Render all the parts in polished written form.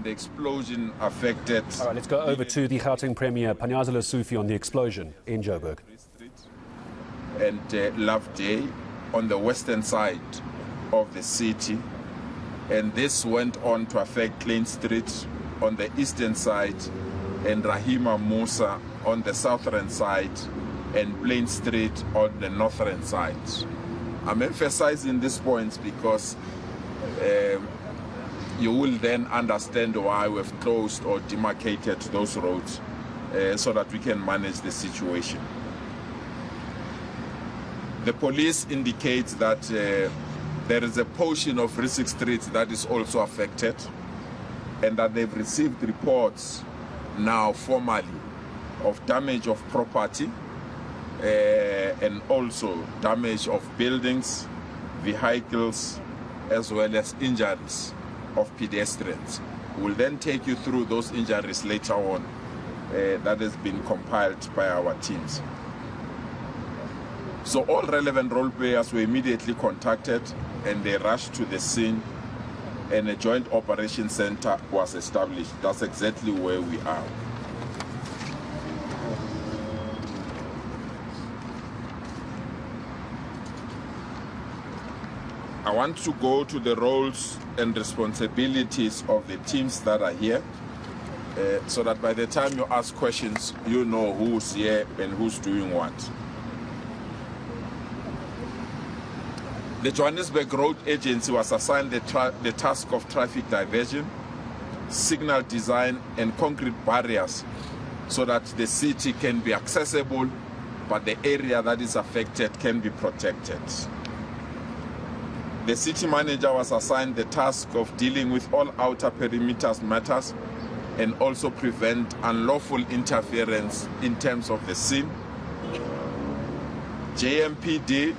the explosion affected. All right, let's go over to the Gauteng Premier Lesufi on the explosion in Joburg. And Loveday on the western side of the city. And this went on to affect Klein Street on the eastern side and Rahima Musa on the southern side and Plain Street on the northern side. I'm emphasizing these points because you will then understand why we've closed or demarcated those roads so that we can manage the situation. The police indicates that there is a portion of Risik Street that is also affected and that they've received reports now formally of damage of property and also damage of buildings, vehicles, as well as injuries of pedestrians. We'll then take you through those injuries later on that has been compiled by our teams. So all relevant role players were immediately contacted and they rushed to the scene and a joint operation center was established. That's exactly where we are. I want to go to the roles and responsibilities of the teams that are here so that by the time you ask questions, you know who's here and who's doing what. The Johannesburg Road Agency was assigned the task of traffic diversion, signal design and concrete barriers so that the city can be accessible but the area that is affected can be protected. The city manager was assigned the task of dealing with all outer perimeters matters and also prevent unlawful interference in terms of the scene. JMPD,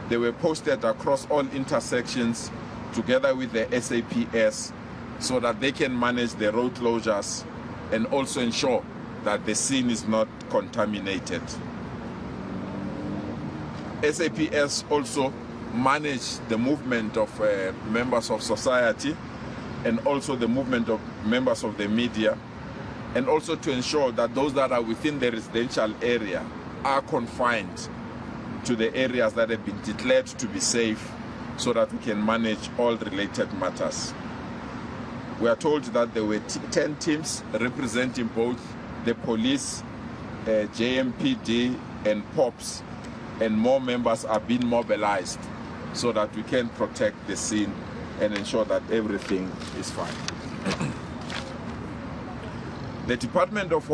they were posted across all intersections together with the SAPS so that they can manage the road closures and also ensure that the scene is not contaminated. SAPS also manage the movement of members of society and also the movement of members of the media, and also to ensure that those that are within the residential area are confined to the areas that have been declared to be safe so that we can manage all related matters. We are told that there were 10 teams representing both the police, JMPD and POPs, and more members are being mobilized so that we can protect the scene and ensure that everything is fine. The Department of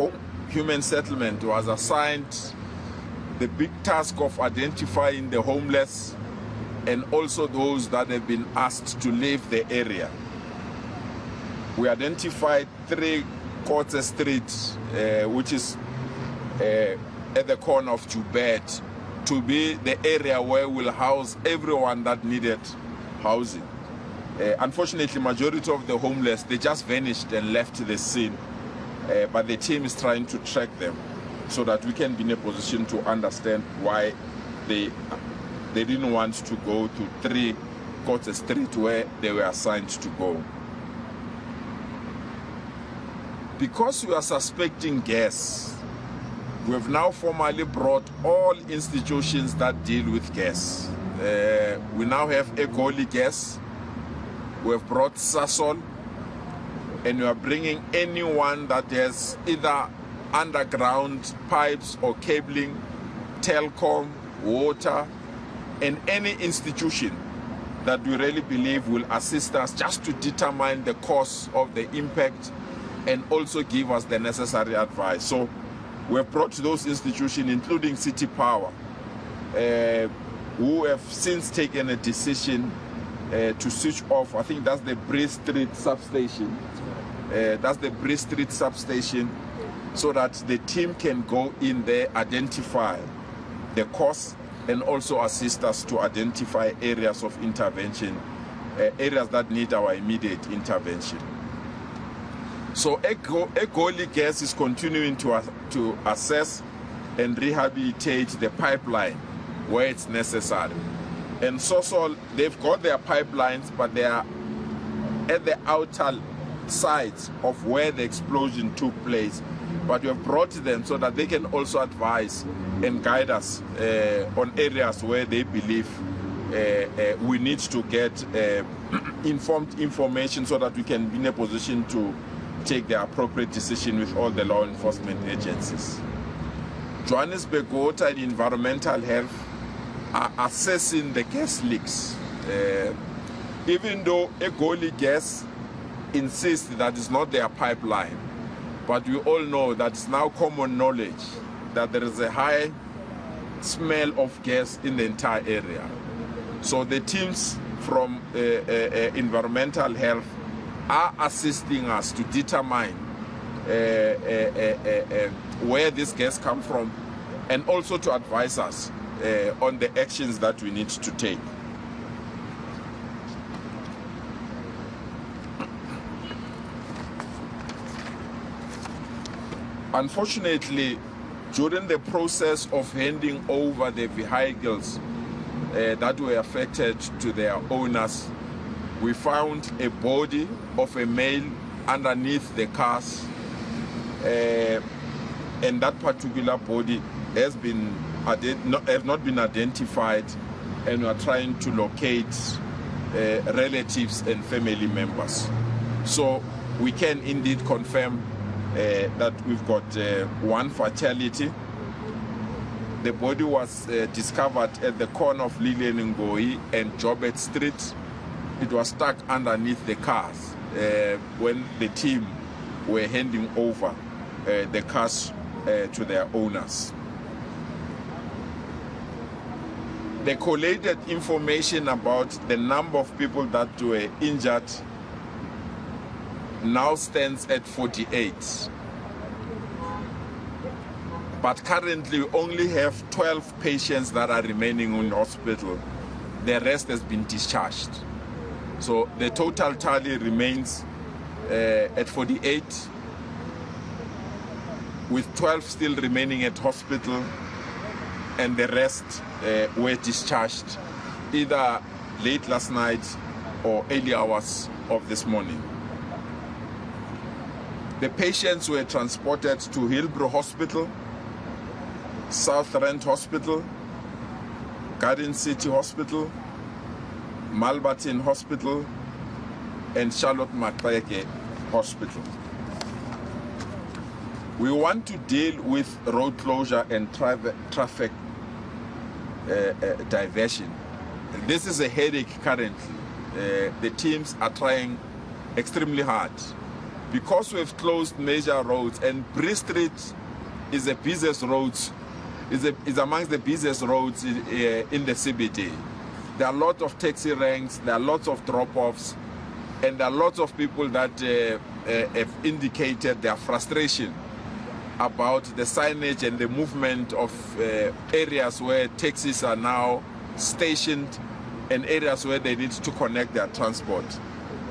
Human Settlement was assigned the big task of identifying the homeless and also those that have been asked to leave the area. We identified 3 Quarter Street, which is at the corner of Joburg, to be the area where we'll house everyone that needed housing. Unfortunately, majority of the homeless, they just vanished and left the scene, but the team is trying to track them so that we can be in a position to understand why they didn't want to go to 3 Quarter Street where they were assigned to go. Because we are suspecting gas, we have now formally brought all institutions that deal with gas. We now have Egoli Gas, we have brought Sasol, and we are bringing anyone that has either underground pipes or cabling, telecom, water, and any institution that we really believe will assist us just to determine the cause of the impact and also give us the necessary advice. So we have brought those institutions, including City Power, who have since taken a decision to switch off. I think that's the Bree Street substation. So that the team can go in there, identify the cause, and also assist us to identify areas of intervention, areas that need our immediate intervention. So Egoli Gas is continuing to assess and rehabilitate the pipeline where it's necessary. And Sasol, they've got their pipelines, but they are at the outer sites of where the explosion took place, but we have brought them so that they can also advise and guide us on areas where they believe we need to get informed information so that we can be in a position to take the appropriate decision with all the law enforcement agencies. Johannesburg Water and Environmental Health are assessing the gas leaks. Even though Egoli Gas insists that it's not their pipeline, but we all know that it's now common knowledge that there is a high smell of gas in the entire area. So the teams from environmental health are assisting us to determine where this gas comes from, and also to advise us on the actions that we need to take. Unfortunately, during the process of handing over the vehicles that were affected to their owners, we found a body of a male underneath the cars, and that particular body has not been identified, and we are trying to locate relatives and family members. So we can indeed confirm that we've got one fatality. The body was discovered at the corner of Lilian Ngoi and Joburg Street. It was stuck underneath the cars when the team were handing over the cars to their owners. The collated information about the number of people that were injured now stands at 48. But currently we only have 12 patients that are remaining in hospital. The rest has been discharged. So the total tally remains at 48, with 12 still remaining at hospital, and the rest were discharged either late last night or early hours of this morning. The patients were transported to Hillbrow Hospital, South Rand Hospital, Garden City Hospital, Malberton Hospital, and Charlotte Maxeke Hospital. We want to deal with road closure and traffic diversion. This is a headache currently. The teams are trying extremely hard. Because we've closed major roads, and Bree Street is the busiest roads, is amongst the busiest roads in the CBD. There are a lot of taxi ranks, there are lots of drop-offs, and there are lots of people that have indicated their frustration about the signage and the movement of areas where taxis are now stationed and areas where they need to connect their transport.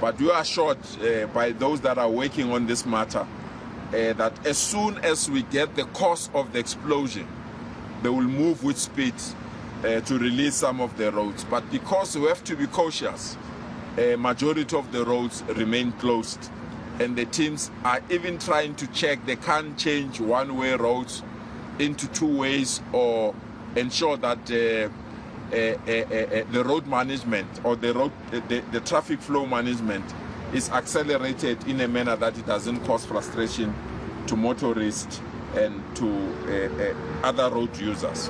But we are assured by those that are working on this matter that as soon as we get the cause of the explosion, they will move with speed to release some of the roads. But because we have to be cautious, a majority of the roads remain closed, and the teams are even trying to check they can't change one-way roads into two ways, or ensure that the road management or the traffic flow management is accelerated in a manner that it doesn't cause frustration to motorists and to other road users.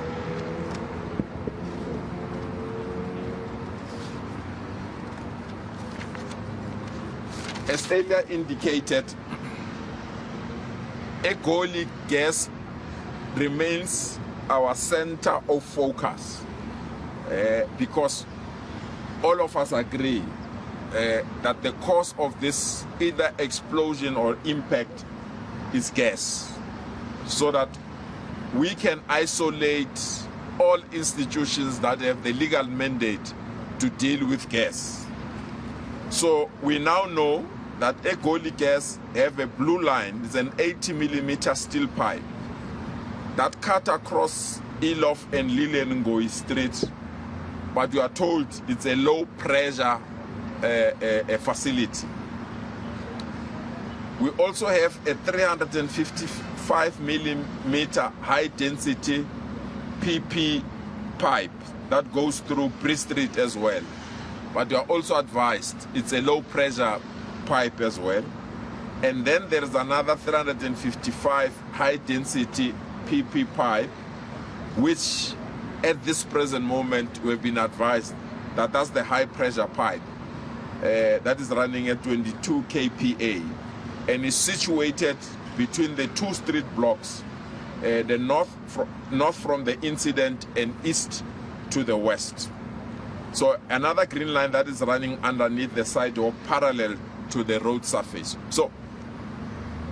As earlier indicated, Egoli Gas remains our center of focus because all of us agree that the cause of this either explosion or impact is gas, so that we can isolate all institutions that have the legal mandate to deal with gas. So we now know that Egoli Gas have a blue line. It's an 80mm steel pipe that cut across Elof and Lilian Ngoi Street, but you are told it's a low pressure facility. We also have a 355 millimeter high density PP pipe that goes through Bree Street as well. But you are also advised it's a low pressure pipe as well. And then there is another 355 high density PP pipe, which at this present moment we've been advised that that's the high pressure pipe that is running at 22 kPa and is situated between the two street blocks, the north from the incident and east to the west. So another green line that is running underneath the sidewalk parallel to the road surface. So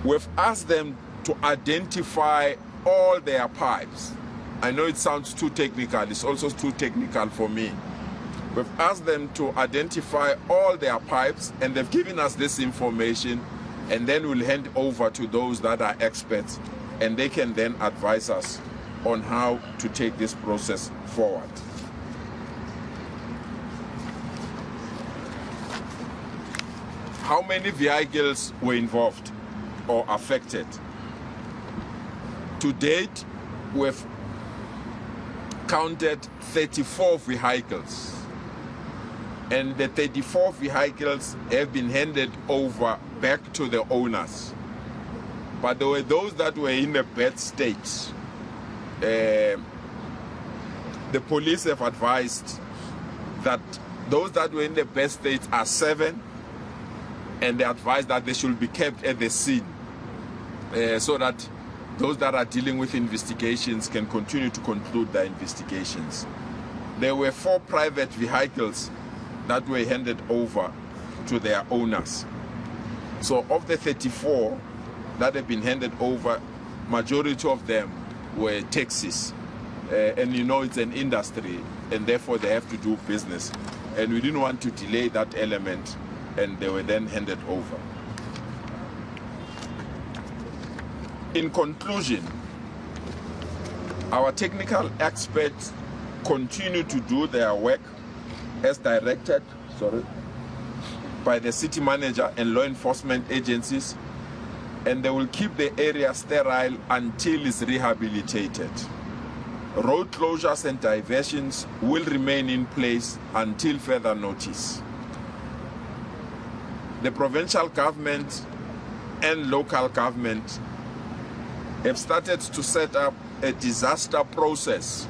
we've asked them to identify all their pipes. I know it sounds too technical, it's also too technical for me. We've asked them to identify all their pipes, and they've given us this information, and then we'll hand over to those that are experts, and they can then advise us on how to take this process forward. How many vehicles were involved or affected? To date, we've counted 34 vehicles, and the 34 vehicles have been handed over back to the owners. But there were those that were in a bad state. The police have advised that those that were in the best state are 7, and they advised that they should be kept at the scene so that those that are dealing with investigations can continue to conclude their investigations. There were 4 private vehicles that were handed over to their owners. So of the 34 that have been handed over, majority of them were taxis. And you know it's an industry, and therefore they have to do business. And we didn't want to delay that element, and they were then handed over. In conclusion, our technical experts continue to do their work as directed by the city manager and law enforcement agencies, and they will keep the area sterile until it's rehabilitated. Road closures and diversions will remain in place until further notice. The provincial government and local government have started to set up a disaster process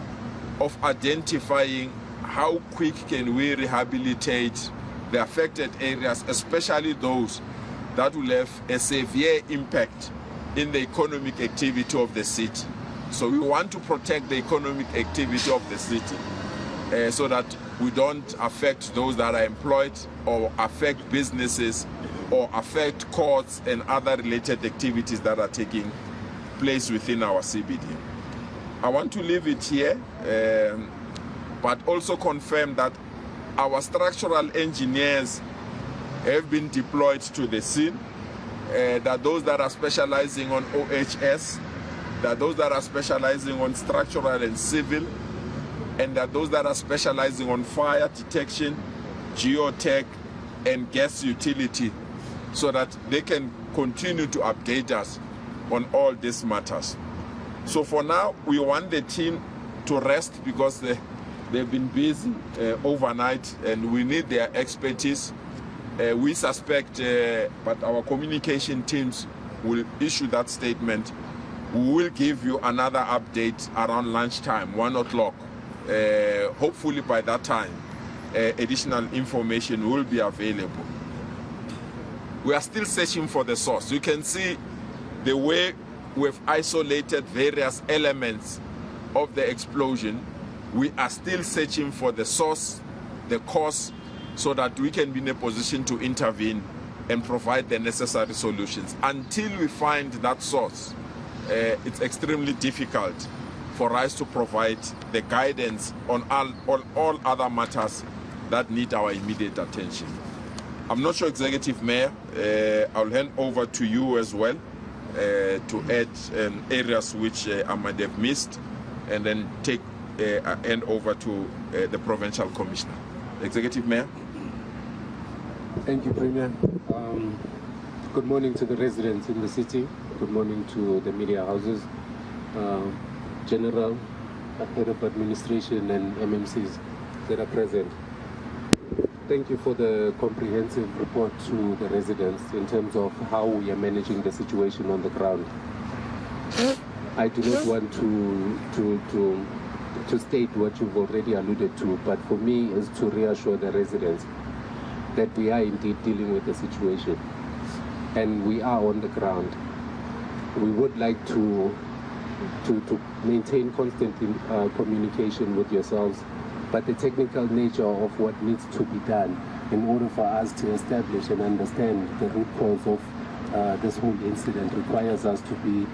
of identifying how quick can we rehabilitate the affected areas, especially those that will have a severe impact in the economic activity of the city. So we want to protect the economic activity of the city so that we don't affect those that are employed, or affect businesses, or affect courts and other related activities that are taking place within our CBD. I want to leave it here, but also confirm that our structural engineers have been deployed to the scene, that those that are specializing on OHS, that those that are specializing on structural and civil, and that those that are specializing on fire detection, geotech, and gas utility, so that they can continue to update us on all these matters. So for now, we want the team to rest because they've been busy overnight, and we need their expertise. We suspect, but our communication teams will issue that statement. We will give you another update around lunchtime, 1 o'clock. Hopefully by that time, additional information will be available. We are still searching for the source. You can see the way we've isolated various elements of the explosion. We are still searching for the source, the cause, so that we can be in a position to intervene and provide the necessary solutions. Until we find that source, it's extremely difficult for us to provide the guidance on all other matters that need our immediate attention. I'm not sure, Executive Mayor, I'll hand over to you as well to add areas which I might have missed, and then hand over to the Provincial Commissioner. Executive Mayor. Thank you, Premier. Good morning to the residents in the city. Good morning to the media houses, General, Head of Administration and MMCs that are present. Thank you for the comprehensive report to the residents in terms of how we are managing the situation on the ground. I do not want to state what you've already alluded to, but for me is to reassure the residents that we are indeed dealing with the situation and we are on the ground. We would like to maintain constant communication with yourselves, but the technical nature of what needs to be done in order for us to establish and understand the root cause of this whole incident requires us to be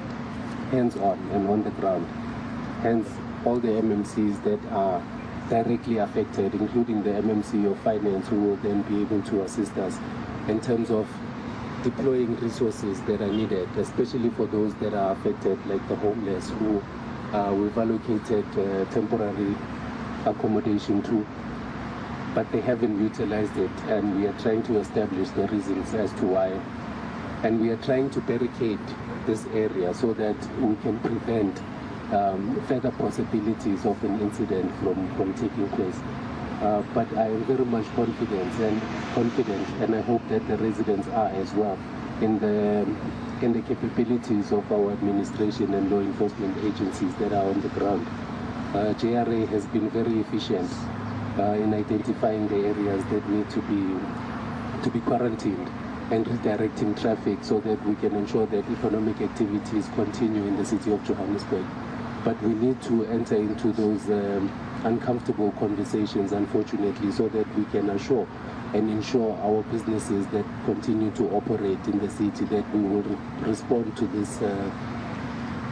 hands-on and on the ground. Hence, all the MMCs that are directly affected, including the MMC of Finance, who will then be able to assist us in terms of deploying resources that are needed, especially for those that are affected, like the homeless, who we've allocated temporary accommodation to, but they haven't utilized it, and we are trying to establish the reasons as to why. And we are trying to barricade this area so that we can prevent further possibilities of an incident from taking place. But I am very much confident, and I hope that the residents are as well, in the capabilities of our administration and law enforcement agencies that are on the ground. JRA has been very efficient in identifying the areas that need to be quarantined and redirecting traffic so that we can ensure that economic activities continue in the city of Johannesburg. But we need to enter into those uncomfortable conversations, unfortunately, so that we can assure and ensure our businesses that continue to operate in the city, that we will respond to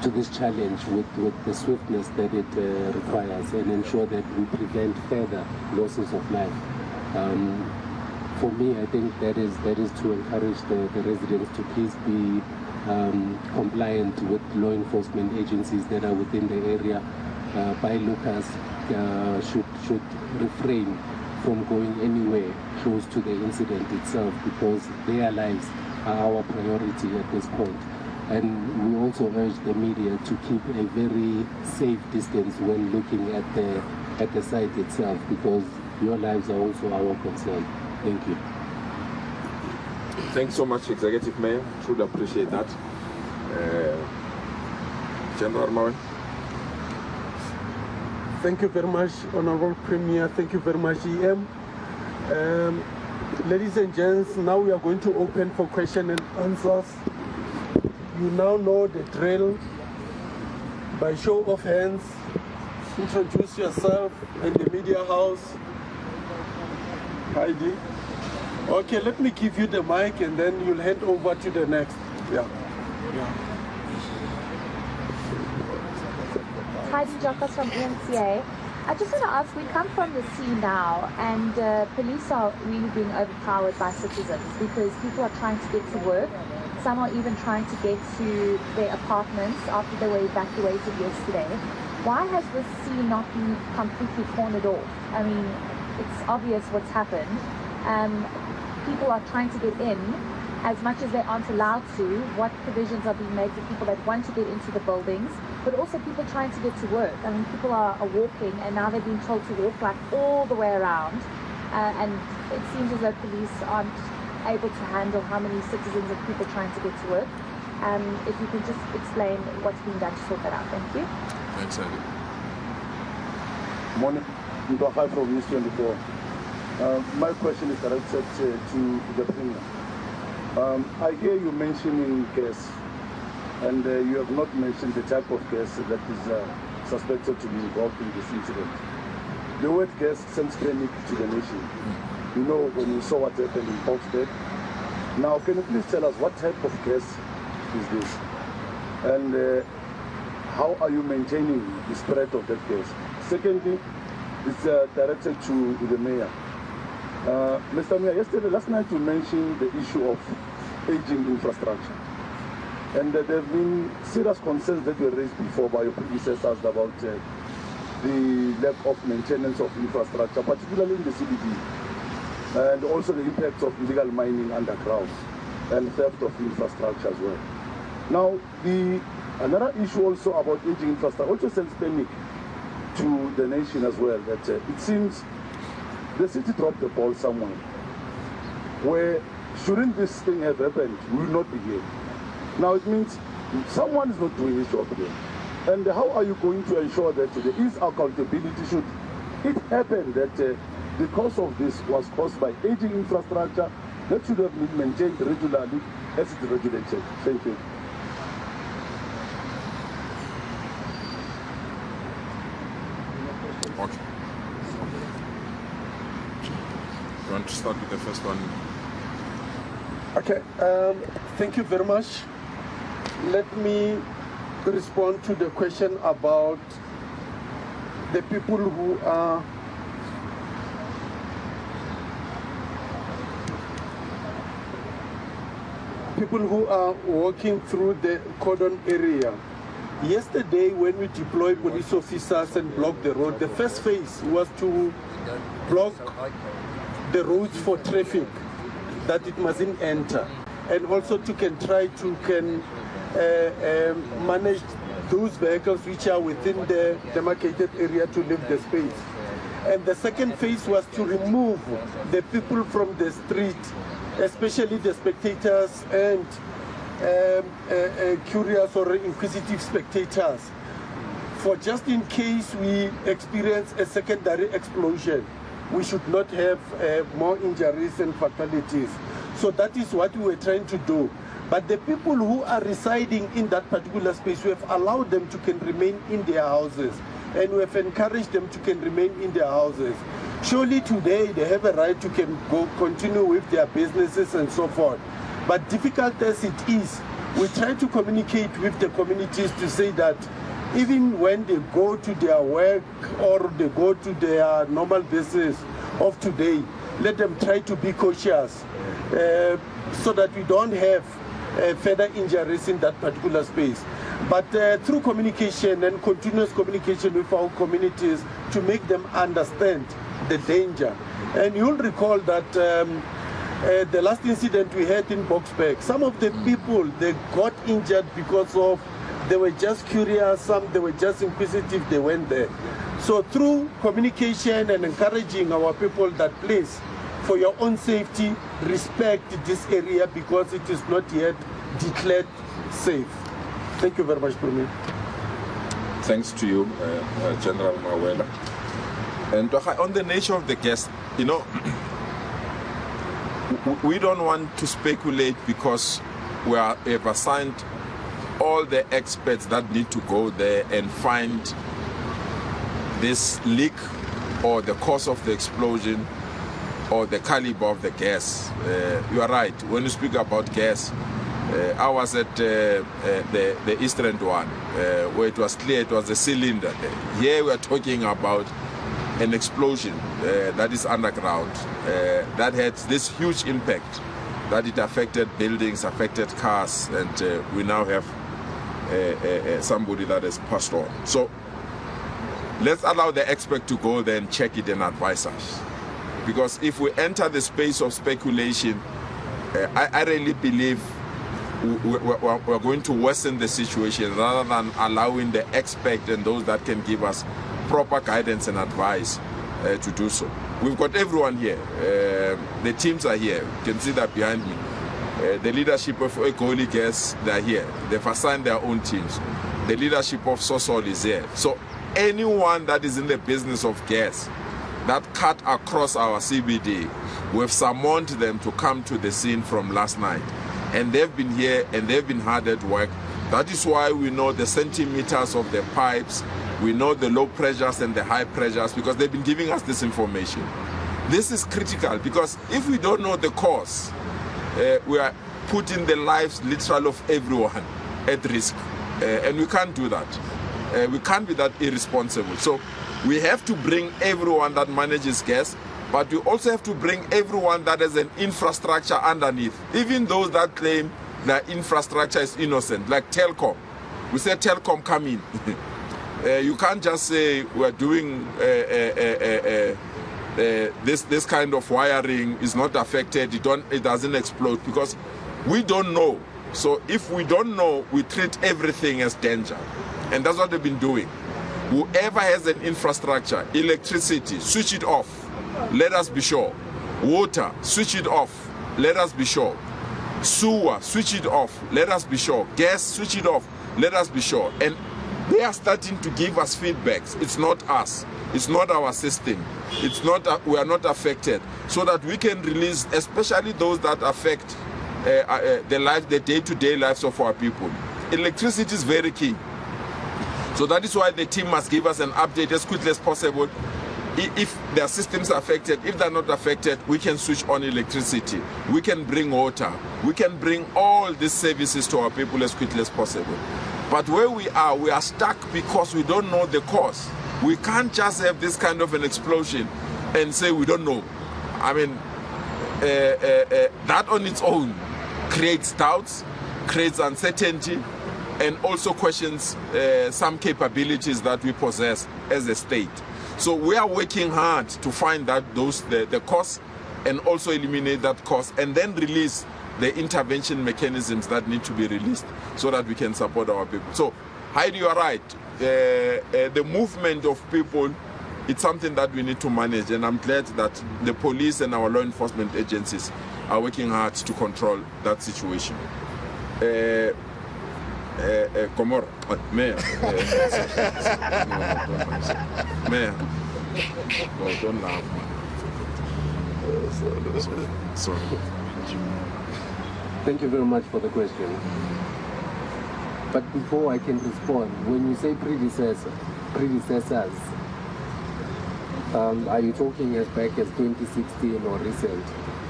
this challenge with the swiftness that it requires, and ensure that we prevent further losses of life. For me, I think that is to encourage the residents to please be compliant with law enforcement agencies that are within the area. Bylocals should refrain from going anywhere close to the incident itself, because their lives are our priority at this point. And we also urge the media to keep a very safe distance when looking at the site itself, because your lives are also our concern. Thank you. Thanks so much, Executive Mayor. Truly appreciate that. General Maui. Thank you very much, Honorable Premier. Thank you very much, EM. Ladies and gents, now we are going to open for question and answers. You now know the drill. By show of hands, introduce yourself and the media house. Heidi. Okay, let me give you the mic and then you'll hand over to the next. Yeah. Heidi, Giokos from eNCA. I just want to ask, we come from the sea now, and police are really being overpowered by citizens because people are trying to get to work. Some are even trying to get to their apartments after they were evacuated yesterday. Why has the sea not been completely cornered off? I mean, it's obvious what's happened. People are trying to get in as much as they aren't allowed to. What provisions are being made for people that want to get into the buildings, but also people trying to get to work? I mean, people are walking, and now they're being told to walk like all the way around, and it seems as though police aren't able to handle how many citizens and people trying to get to work. If you can just explain what's being done to sort that out. Thank you. Thanks, Heidi. Morning, Hi from News 24. My question is directed to the Premier. I hear you mentioning gas, and you have not mentioned the type of gas that is suspected to be involved in this incident. The word gas sends panic to the nation. You know, when you saw what happened in Boxburg. Now, can you please tell us what type of gas is this? And how are you maintaining the spread of that gas? Secondly, it's directed to the Mayor. Mr. Mayor, last night you mentioned the issue of aging infrastructure. And there have been serious concerns that were raised before by your predecessors about the lack of maintenance of infrastructure, particularly in the CBD, and also the impacts of illegal mining underground. and theft of infrastructure as well. Now, another issue also about aging infrastructure also sends panic to the nation as well, that it seems the city dropped the ball somewhere, where shouldn't this thing have happened, we will not be here. Now it means someone is not doing his job here. And how are you going to ensure that there is accountability? Should it happen that the cause of this was caused by aging infrastructure, that should have been maintained regularly as it's regulated? Thank you. Okay. You want to start with the first one? Okay, thank you very much. Let me respond to the question about the people who are walking through the cordon area. Yesterday, when we deployed police officers and blocked the road, the first phase was to block the roads for traffic that it mustn't enter, and also to try to manage those vehicles which are within the demarcated area to leave the space. And the second phase was to remove the people from the street, especially the spectators and curious or inquisitive spectators, for just in case we experience a secondary explosion, we should not have more injuries and fatalities. So that is what we were trying to do. But the people who are residing in that particular space, we have allowed them to remain in their houses, and we have encouraged them to remain in their houses. Surely today they have a right to continue with their businesses and so forth. But difficult as it is, we try to communicate with the communities to say that even when they go to their work or they go to their normal business of today, let them try to be cautious so that we don't have further injuries in that particular space. But through communication and continuous communication with our communities to make them understand the danger. And you'll recall that the last incident we had in Boksburg, some of the people, they got injured because of they were just curious, some they were just inquisitive, they went there. So through communication and encouraging our people that please, for your own safety, respect this area because it is not yet declared safe. Thank you very much, Premier. Thanks to you, General Mawela. And on the nature of the guest, you know, we don't want to speculate because we have assigned all the experts that need to go there and find this leak or the cause of the explosion or the caliber of the gas. You are right. When you speak about gas, I was at the eastern one, where it was clear it was a cylinder. Here we are talking about an explosion that is underground, that had this huge impact, that it affected buildings, affected cars, and we now have somebody that has passed on. So let's allow the expert to go there and check it and advise us. Because if we enter the space of speculation, I really believe we're going to worsen the situation rather than allowing the expert and those that can give us proper guidance and advice to do so. We've got everyone here. The teams are here. You can see that behind me. The leadership of Egoli Gas, they're here. They've assigned their own teams. The leadership of Sosol is here. So anyone that is in the business of gas that cut across our CBD, we've summoned them to come to the scene from last night. And they've been here and they've been hard at work. That is why we know the centimeters of the pipes, we know the low pressures and the high pressures, because they've been giving us this information. This is critical because if we don't know the cause, we are putting the lives literally of everyone at risk. And we can't do that. We can't be that irresponsible. So we have to bring everyone that manages gas, but we also have to bring everyone that has an infrastructure underneath. Even those that claim that infrastructure is innocent, like Telkom. We say Telkom come in. You can't just say we're doing this kind of wiring is not affected, it doesn't explode, because We don't know. So if we don't know, we treat everything as danger. And that's what they've been doing. Whoever has an infrastructure, electricity, switch it off. Let us be sure. Water, switch it off. Let us be sure. Sewer, switch it off. Let us be sure. Gas, switch it off. Let us be sure. And they are starting to give us feedbacks. It's not us. It's not our system. It's not. We are not affected. So that we can release, especially those that affect the day-to-day lives of our people. Electricity is very key. So that is why the team must give us an update as quickly as possible. If their systems are affected, if they're not affected, we can switch on electricity. We can bring water. We can bring all these services to our people as quickly as possible. But where we are stuck because we don't know the cause. We can't just have this kind of an explosion and say we don't know. I mean, that on its own creates doubts, creates uncertainty, and also questions some capabilities that we possess as a state. So we are working hard to find that the cause and also eliminate that cause and then release the intervention mechanisms that need to be released so that we can support our people. So Heidi, you are right. The movement of people, it's something that we need to manage, and I'm glad that the police and our law enforcement agencies are working hard to control that situation. Komor, Mayor. Mayor. No, don't laugh. Sorry. Thank you very much for the question. But before I can respond, when you say predecessors, are you talking as back as 2016 or recent?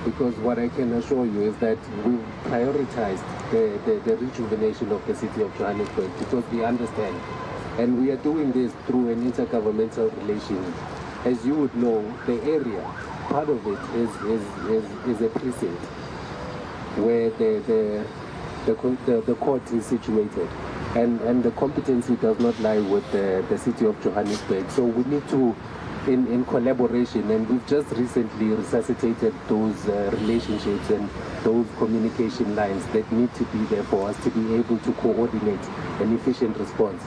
Because what I can assure you is that we've prioritized the rejuvenation of the city of Johannesburg because we understand. And we are doing this through an intergovernmental relation. As you would know, the area, part of it is a precinct where the court is situated. And the competency does not lie with the city of Johannesburg. So we need to, in collaboration, and we've just recently resuscitated those relationships and those communication lines that need to be there for us to be able to coordinate an efficient response.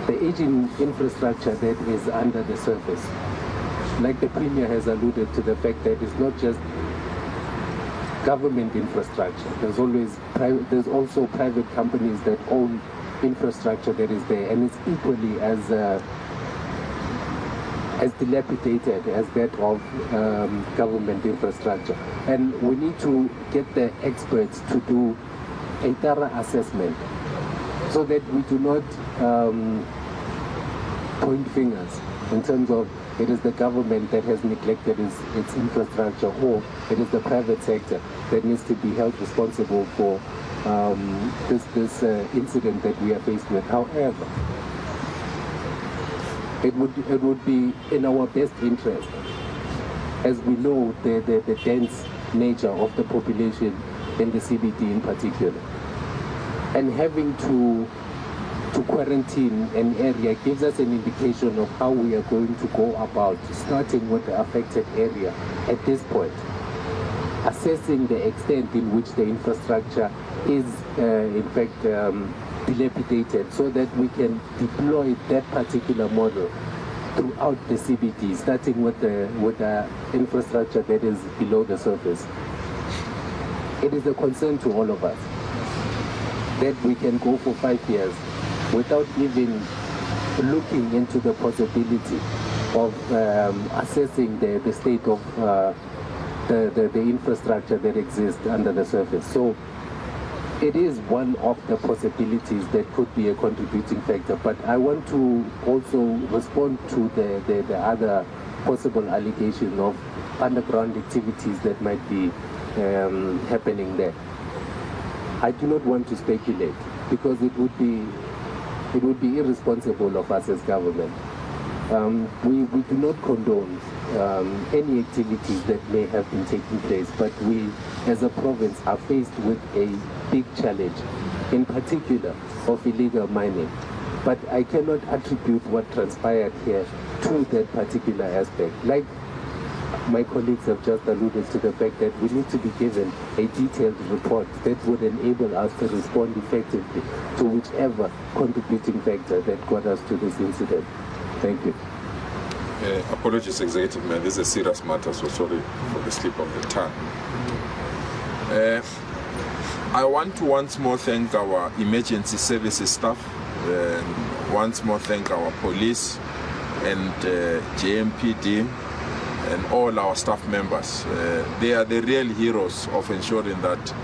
The aging infrastructure that is under the surface, like the Premier has alluded to the fact that it's not just government infrastructure. There's also private companies that own infrastructure that is there, and it's equally as dilapidated as that of government infrastructure. And we need to get the experts to do a thorough assessment so that we do not point fingers in terms of it is the government that has neglected its infrastructure, or it is the private sector that needs to be held responsible for this incident that we are faced with. However, it would be in our best interest, as we know the dense nature of the population in the CBD in particular, and having to quarantine an area gives us an indication of how we are going to go about starting with the affected area at this point, assessing the extent in which the infrastructure is in fact dilapidated, so that we can deploy that particular model throughout the CBD, starting with the infrastructure that is below the surface. It is a concern to all of us that we can go for 5 years without even looking into the possibility of assessing the state of the infrastructure that exists under the surface. So it is one of the possibilities that could be a contributing factor, but I want to also respond to the other possible allegation of underground activities that might be happening there. I do not want to speculate because it would be irresponsible of us as government. We do not condone any activities that may have been taking place, but we as a province are faced with a big challenge, in particular of illegal mining. But I cannot attribute what transpired here to that particular aspect. Like my colleagues have just alluded to the fact that we need to be given a detailed report that would enable us to respond effectively to whichever contributing factor that got us to this incident. Thank you. Apologies, Executive Mayor. This is a serious matter, so sorry for the slip of the tongue. I want to once more thank our emergency services staff, and once more thank our police and JMPD and all our staff members. They are the real heroes of ensuring that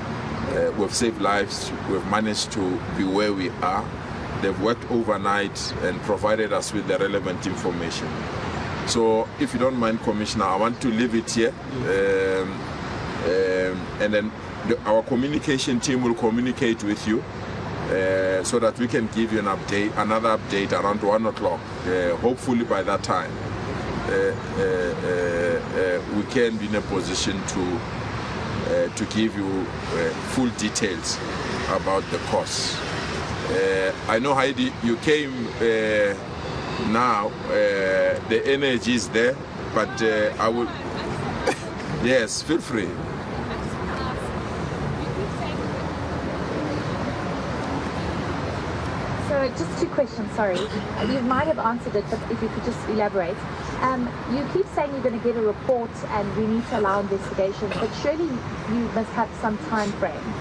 we've saved lives, we've managed to be where we are. They've worked overnight and provided us with the relevant information. So if you don't mind, Commissioner, I want to leave it here, and then our communication team will communicate with you so that we can give you another update around 1 o'clock. Hopefully by that time we can be in a position to give you full details about the costs. I know, Heidi, you came now, the energy is there, but I will yes, feel free. So just 2 questions, sorry. You might have answered it, but if you could just elaborate. You keep saying you're going to get a report and we need to allow investigation, but surely you must have some time frame,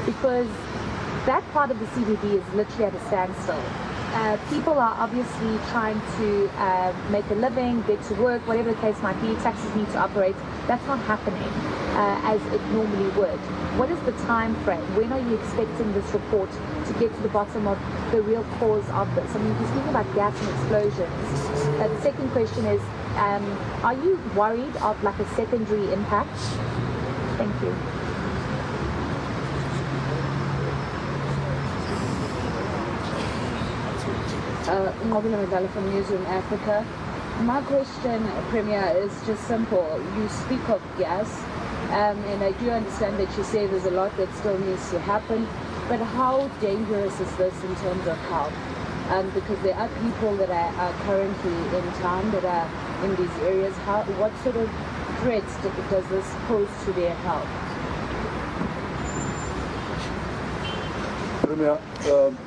because that part of the CBD is literally at a standstill. People are obviously trying to make a living, get to work, whatever the case might be. Taxis need to operate. That's not happening as it normally would. What is the time frame? When are you expecting this report to get to the bottom of the real cause of this? I mean, you're speaking about gas and explosions. The second question is, are you worried of like a secondary impact? Thank you. From Newsroom Africa. My question, Premier, is just simple. You speak of gas, and I do understand that you say there's a lot that still needs to happen, but how dangerous is this in terms of health? Because there are people that are currently in town that are in these areas. What sort of threats does this pose to their health? Premier,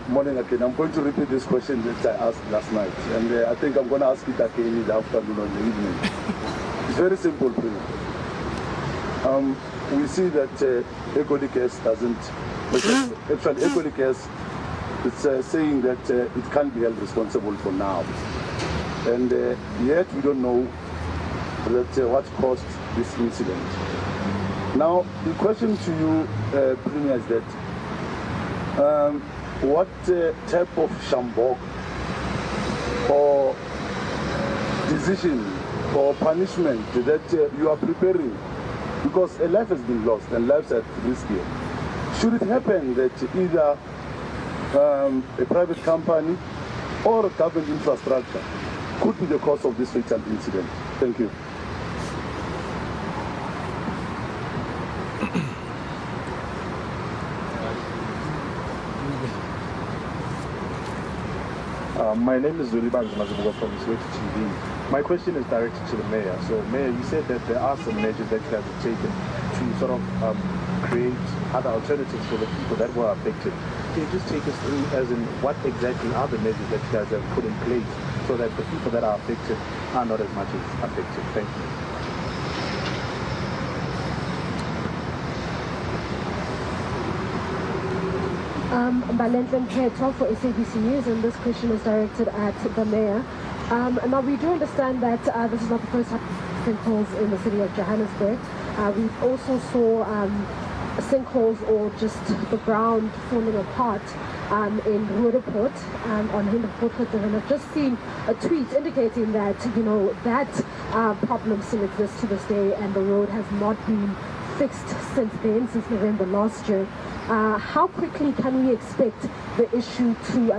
morning again. I'm going to repeat this question that I asked last night, and I think I'm going to ask it again in the afternoon or the evening. It's very simple, Premier. We see that Ecolicas doesn't, actually Ecolicas is saying that it can't be held responsible for now, and yet we don't know that what caused this incident. Now, the question to you, Premier, is that what type of shambok or decision or punishment that you are preparing, because a life has been lost and lives at risk here. Should it happen that either a private company or a government infrastructure could be the cause of this fatal incident? Thank you. My name is Zuliban Zmazibuga from Letshwiti-Jones. My question is directed to the Mayor. So, Mayor, you said that there are some measures that you guys have taken to sort of create other alternatives for the people that were affected. Can you just take us through as in what exactly are the measures that you guys have put in place so that the people that are affected are not as much as affected? Thank you. Balentlan Peto for SABC News, and this question is directed at the Mayor. Now, we do understand that this is not the first time sinkholes in the city of Johannesburg. We've also saw sinkholes or just the ground falling apart in Roodepoort on Hinderpoort, and I've just seen a tweet indicating that, you know, that problem still exists to this day and the road has not been fixed since then, since November last year. How quickly can we expect the issue to,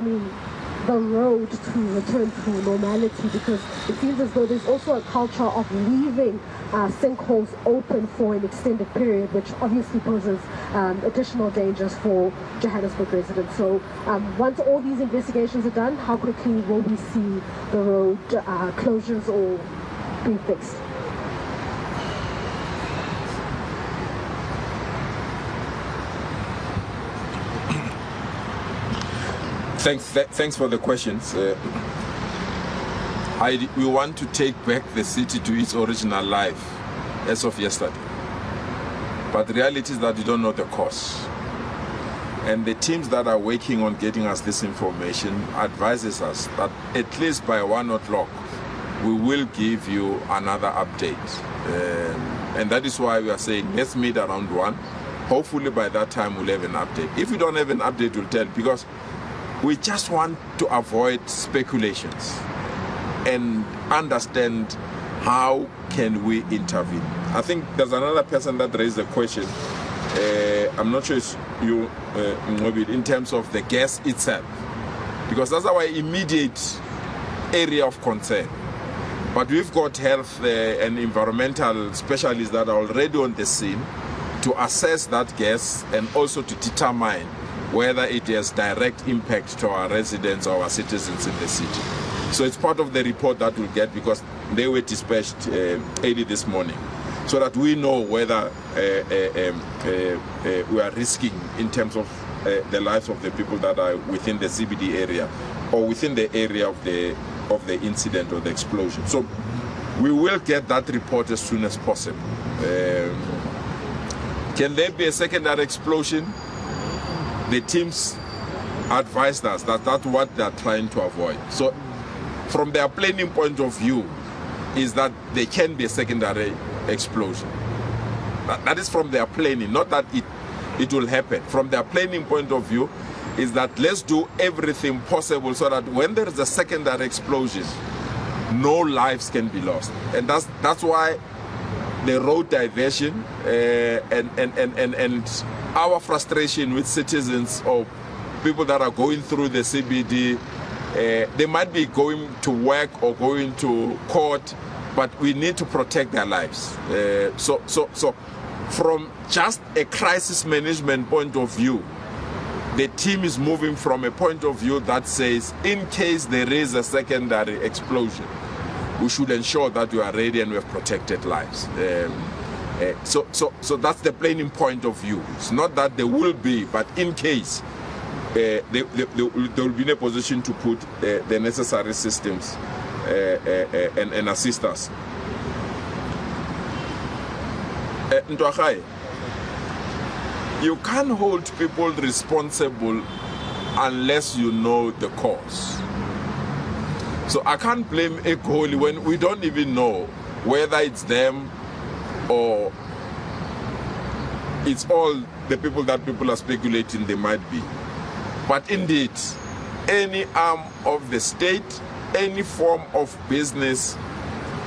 the road to return to normality? Because it feels as though there's also a culture of leaving sinkholes open for an extended period, which obviously poses additional dangers for Johannesburg residents. So once all these investigations are done, how quickly will we see the road closures or being fixed? Thanks for the questions. Heidi, we want to take back the city to its original life as of yesterday. But the reality is that we don't know the cause. And the teams that are working on getting us this information advises us that at least by 1 o'clock, we will give you another update. And that is why we are saying, let's meet around 1. Hopefully by that time we'll have an update. If we don't have an update, we'll tell, because we just want to avoid speculations and understand how can we intervene. I think there's another person that raised the question. I'm not sure it's you, in terms of the gas itself, because that's our immediate area of concern. But we've got health and environmental specialists that are already on the scene to assess that gas and also to determine whether it has direct impact to our residents or our citizens in the city. So it's part of the report that we'll get, because they were dispatched early this morning, so that we know whether we are risking in terms of the lives of the people that are within the CBD area or within the area of the incident or the explosion. So we will get that report as soon as possible. Can there be a secondary explosion? The teams advised us that that's what they're trying to avoid. So from their planning point of view is that there can be a secondary explosion. That is from their planning, not that it will happen. From their planning point of view is that let's do everything possible so that when there is a secondary explosion, no lives can be lost. And that's why the road diversion and our frustration with citizens or people that are going through the CBD, they might be going to work or going to court, but we need to protect their lives. So from just a crisis management point of view, the team is moving from a point of view that says, in case there is a secondary explosion, we should ensure that we are ready and we have protected lives. So that's the planning point of view. It's not that there will be, but in case, they will be in a position to put the necessary systems and assist us. Ntwagai, you can't hold people responsible unless you know the cause. So I can't blame Egoli when we don't even know whether it's them or it's all the people that people are speculating they might be. But indeed, any arm of the state, any form of business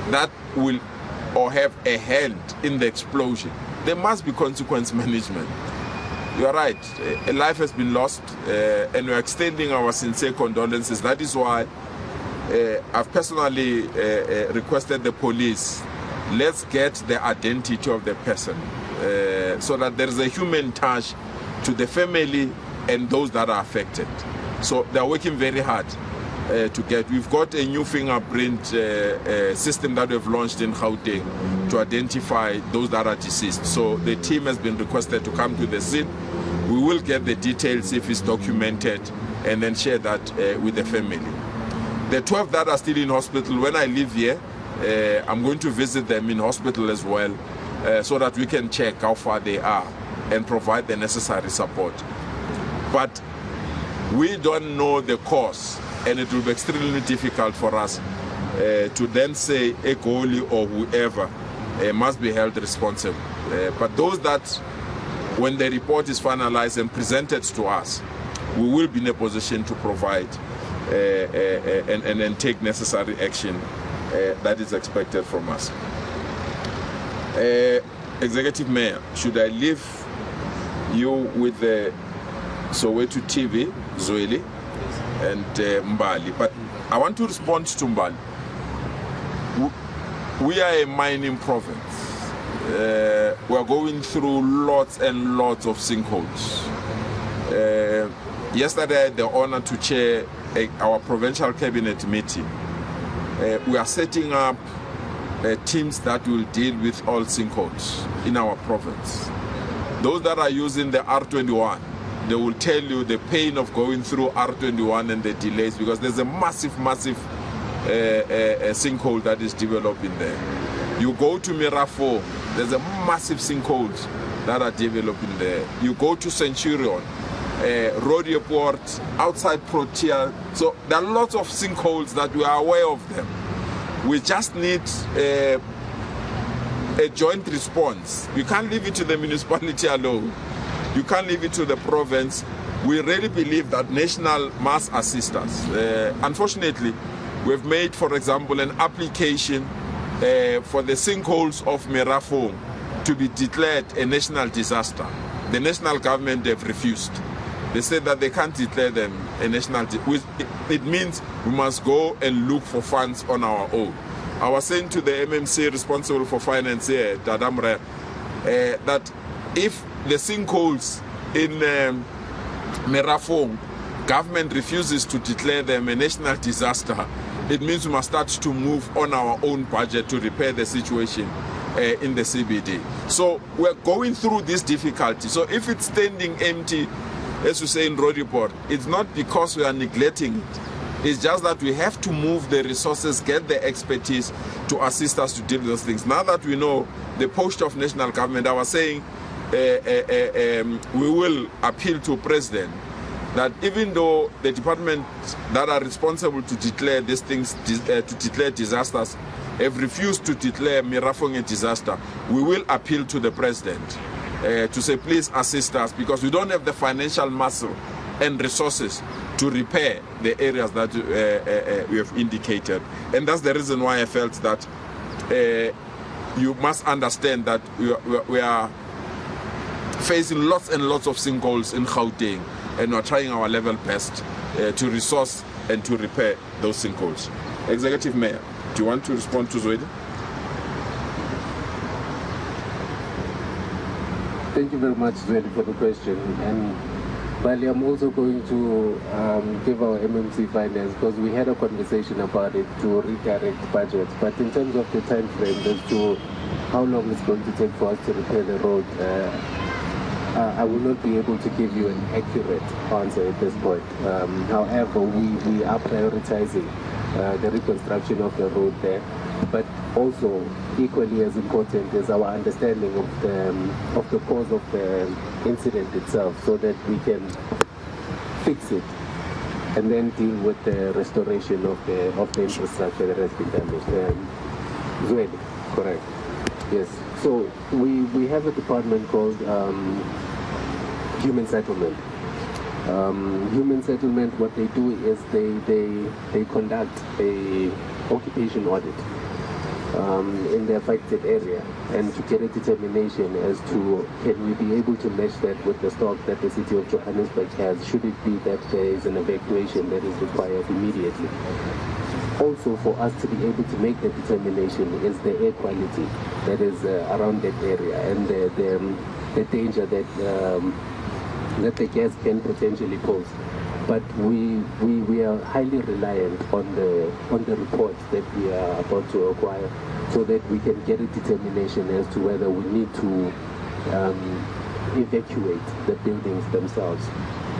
that will or have a hand in the explosion, there must be consequence management. You are right, a life has been lost, and we are extending our sincere condolences. That is why I've personally requested the police, let's get the identity of the person so that there is a human touch to the family and those that are affected. So they're working very hard to get. We've got a new fingerprint system that we've launched in Gauteng to identify those that are deceased. So the team has been requested to come to the scene. We will get the details if it's documented and then share that with the family. The 12 that are still in hospital, when I leave here, I'm going to visit them in hospital as well so that we can check how far they are and provide the necessary support. But we don't know the cause, and it will be extremely difficult for us to then say Egoli or whoever must be held responsible. But those that, when the report is finalized and presented to us, we will be in a position to provide and take necessary action that is expected from us. Executive Mayor, should I leave you with the Soweto TV, Zweli, and Mbali? But I want to respond to Mbali. We are a mining province. We are going through lots and lots of sinkholes. Yesterday I had the honor to chair our provincial cabinet meeting. We are setting up teams that will deal with all sinkholes in our province. Those that are using the R21, they will tell you the pain of going through R21 and the delays, because there's a massive sinkhole that is developing there. You go to Mirafo, there's a massive sinkholes that are developing there. You go to Centurion, Rodioport, outside Protea. So there are lots of sinkholes that we are aware of them. We just need a joint response. You can't leave it to the municipality alone. You can't leave it to the province. We really believe that national must assist us. Unfortunately, we've made, for example, an application for the sinkholes of Mirafo to be declared a national disaster. The national government have refused. They said that they can't declare them a national disaster. It means we must go and look for funds on our own. I was saying to the MMC responsible for finance here, Dadamre, that if the sinkholes in Mirafo, government refuses to declare them a national disaster, it means we must start to move on our own budget to repair the situation in the CBD. So we're going through this difficulty. So if it's standing empty, as we say in road report, it's not because we are neglecting it. It's just that we have to move the resources, get the expertise to assist us to deal with those things. Now that we know the post of national government, I was saying we will appeal to President that even though the department that are responsible to declare these things, to declare disasters, have refused to declare Mirafo a disaster, we will appeal to the President to say, please assist us, because we don't have the financial muscle and resources to repair the areas that we have indicated. And that's the reason why I felt that you must understand that we are facing lots and lots of sinkholes in Gauteng, and we're trying our level best to resource and to repair those sinkholes. Executive Mayor, do you want to respond to Zweli? Thank you very much, Zweli, for the question. And Bali, I'm also going to give our MMC finance, because we had a conversation about it, to redirect budgets. But in terms of the time frame as to how long it's going to take for us to repair the road, I will not be able to give you an accurate answer at this point. However, we are prioritizing the reconstruction of the road there, but also equally as important is our understanding of the cause of the incident itself, so that we can fix it and then deal with the restoration of the infrastructure that has been damaged. Zweli, correct? Yes. So we have a department called Human Settlement. Human Settlement, what they do is they conduct a occupation audit in the affected area, and to get a determination as to can we be able to match that with the stock that the city of Johannesburg has, should it be that there is an evacuation that is required immediately. Also, for us to be able to make the determination is the air quality that is around that area, and the danger that the gas can potentially pose. But we are highly reliant on the reports that we are about to acquire, so that we can get a determination as to whether we need to evacuate the buildings themselves.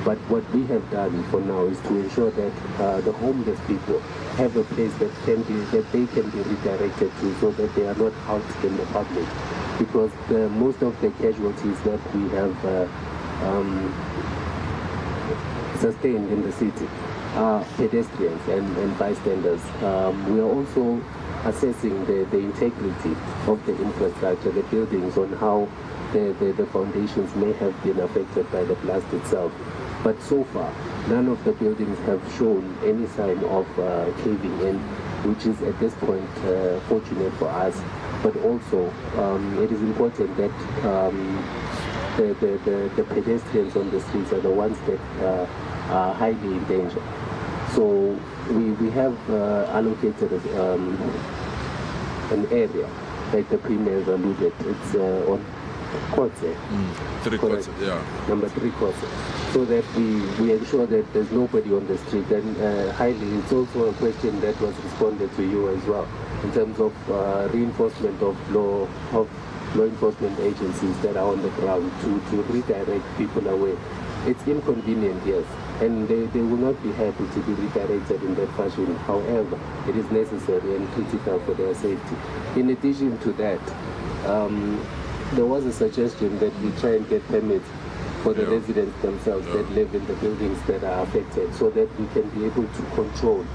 But what we have done for now is to ensure that the homeless people have a place that they can be redirected to, so that they are not out in the public. Because most of the casualties that we have sustained in the city are pedestrians and bystanders. We are also assessing the integrity of the infrastructure, the buildings, on how the foundations may have been affected by the blast itself. But so far, none of the buildings have shown any sign of caving in, which is at this point fortunate for us. But also, it is important that the pedestrians on the streets are the ones that are highly in danger. So we have allocated an area, like the Premier has alluded. It's on Kotze. Number 3 Kotze. So that we ensure that there's nobody on the street. And highly, it's also a question that was responded to you as well, in terms of reinforcement of law enforcement agencies that are on the ground to redirect people away. It's inconvenient, yes, and they will not be happy to be redirected in that fashion. However, it is necessary and critical for their safety. In addition to that, there was a suggestion that we try and get permits for the residents themselves that live in the buildings that are affected, so that we can be able to control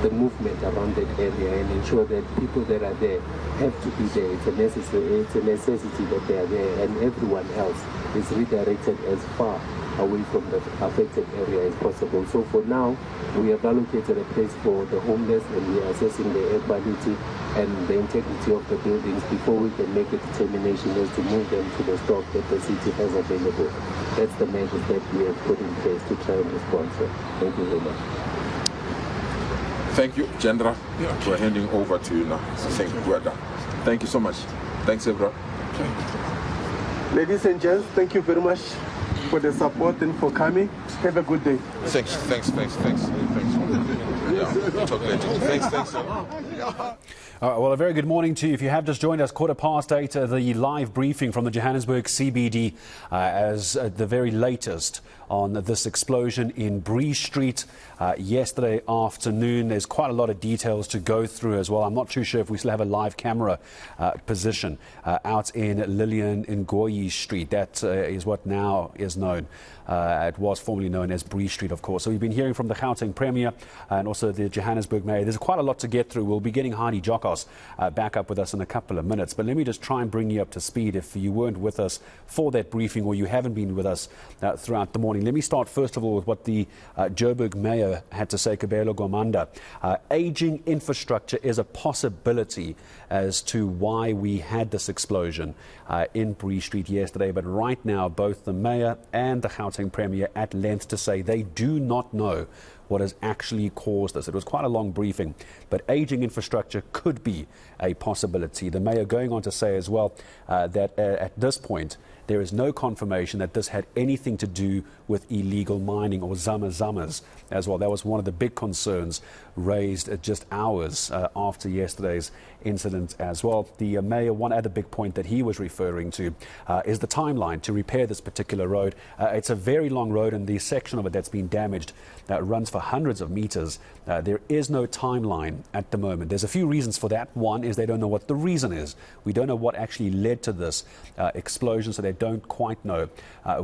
the movement around that area and ensure that people that are there have to be there. It's a necessity that they are there, and everyone else is redirected as far away from the affected area as possible. So for now, we have allocated a place for the homeless, and we are assessing the air quality and the integrity of the buildings before we can make a determination as to move them to the stock that the city has available. That's the measures that we have put in place to try and respond to. Thank you very much. Thank you, Chandra. We're handing over to you now. Thank you. We're done. Thank you so much. Thanks, everyone. Ladies and gents, thank you very much for the support and for coming. Have a good day. Thanks. Yeah, talk later. Thanks. Well, a very good morning to you. If you have just joined us, 8:15, the live briefing from the Johannesburg CBD as the very latest on this explosion in Bree Street yesterday afternoon. There's quite a lot of details to go through as well. I'm not too sure if we still have a live camera position out in Lillian Ngoyi Street. That is what now is known. It was formerly known as Bree Street, of course. So we've been hearing from the Gauteng Premier and also the Johannesburg Mayor. There's quite a lot to get through. We'll be getting Heidi Giokos back up with us in a couple of minutes. But let me just try and bring you up to speed if you weren't with us for that briefing or you haven't been with us throughout the morning. Let me start first of all with what the Joburg Mayor had to say, Kabelo Gomanda. Aging infrastructure is a possibility as to why we had this explosion in Bree Street yesterday. But right now, both the Mayor and the Gauteng Premier at length to say they do not know what has actually caused this. It was quite a long briefing, but aging infrastructure could be a possibility. The Mayor going on to say as well that at this point, there is no confirmation that this had anything to do with illegal mining or zamas as well. That was one of the big concerns raised just hours after yesterday's incident as well. The Mayor, one other big point that he was referring to is the timeline to repair this particular road. It's a very long road, and the section of it that's been damaged runs for hundreds of meters. There is no timeline at the moment. There's a few reasons for that. One is they don't know what the reason is. We don't know what actually led to this explosion, so they don't quite know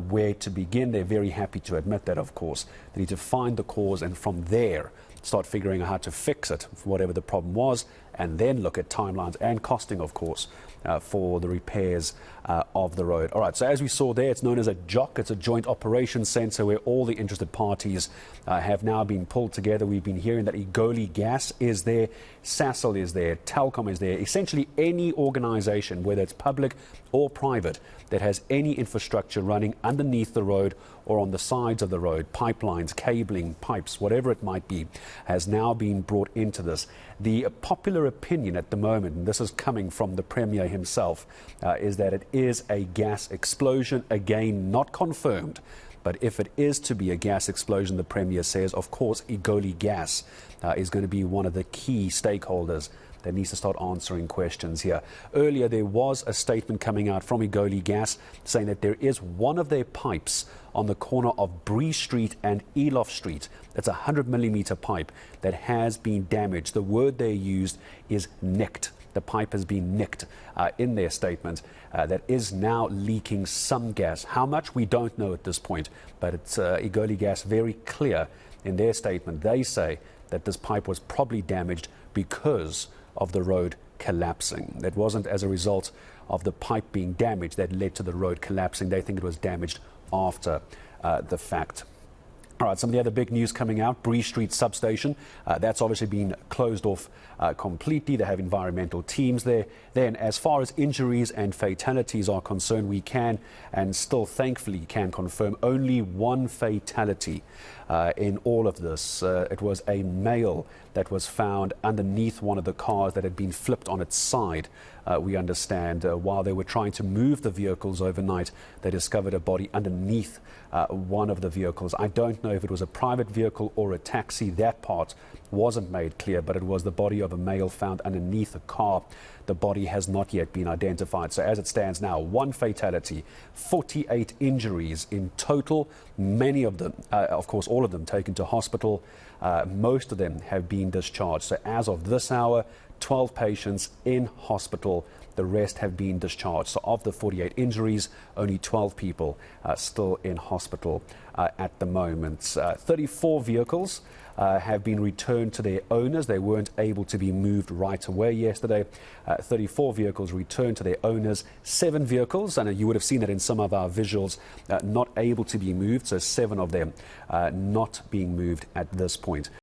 where to begin. They're very happy to admit that, of course. They need to find the cause and from there start figuring out how to fix it, whatever the problem was, and then look at timelines and costing, of course, for the repairs of the road. All right, so as we saw there, it's known as a JOC. It's a joint operations centre where all the interested parties have now been pulled together. We've been hearing that Egoli Gas is there, Sasol is there, Telkom is there. Essentially any organisation, whether it's public or private, that has any infrastructure running underneath the road or on the sides of the road, pipelines, cabling, pipes, whatever it might be, has now been brought into this. The popular opinion at the moment, and this is coming from the Premier himself, is that it is a gas explosion. Again, not confirmed. But if it is to be a gas explosion, the Premier says, of course, Egoli Gas is going to be one of the key stakeholders that needs to start answering questions here. Earlier, there was a statement coming out from Egoli Gas saying that there is one of their pipes on the corner of Bree Street and Elof Street. It's a 100mm pipe that has been damaged. The word they used is nicked. The pipe has been nicked in their statement that is now leaking some gas. How much, we don't know at this point, but it's Egoli Gas very clear in their statement. They say that this pipe was probably damaged because of the road collapsing. It wasn't as a result of the pipe being damaged that led to the road collapsing. They think it was damaged after the fact. All right, some of the other big news coming out, Bree Street substation, that's obviously been closed off completely. They have environmental teams there. Then, as far as injuries and fatalities are concerned, we can and still thankfully can confirm only one fatality in all of this. It was a male that was found underneath one of the cars that had been flipped on its side. We understand while they were trying to move the vehicles overnight, they discovered a body underneath one of the vehicles. I don't know if it was a private vehicle or a taxi. That part wasn't made clear, but it was the body of a male found underneath a car. The body has not yet been identified. So as it stands now, 1 fatality, 48 injuries in total. Many of them, of course, all of them taken to hospital. Most of them have been discharged. So as of this hour, 12 patients in hospital. The rest have been discharged. So of the 48 injuries, only 12 people still in hospital at the moment. 34 vehicles have been returned to their owners. They weren't able to be moved right away yesterday. 34 vehicles returned to their owners. 7 vehicles, and you would have seen that in some of our visuals, not able to be moved. So 7 of them not being moved at this point.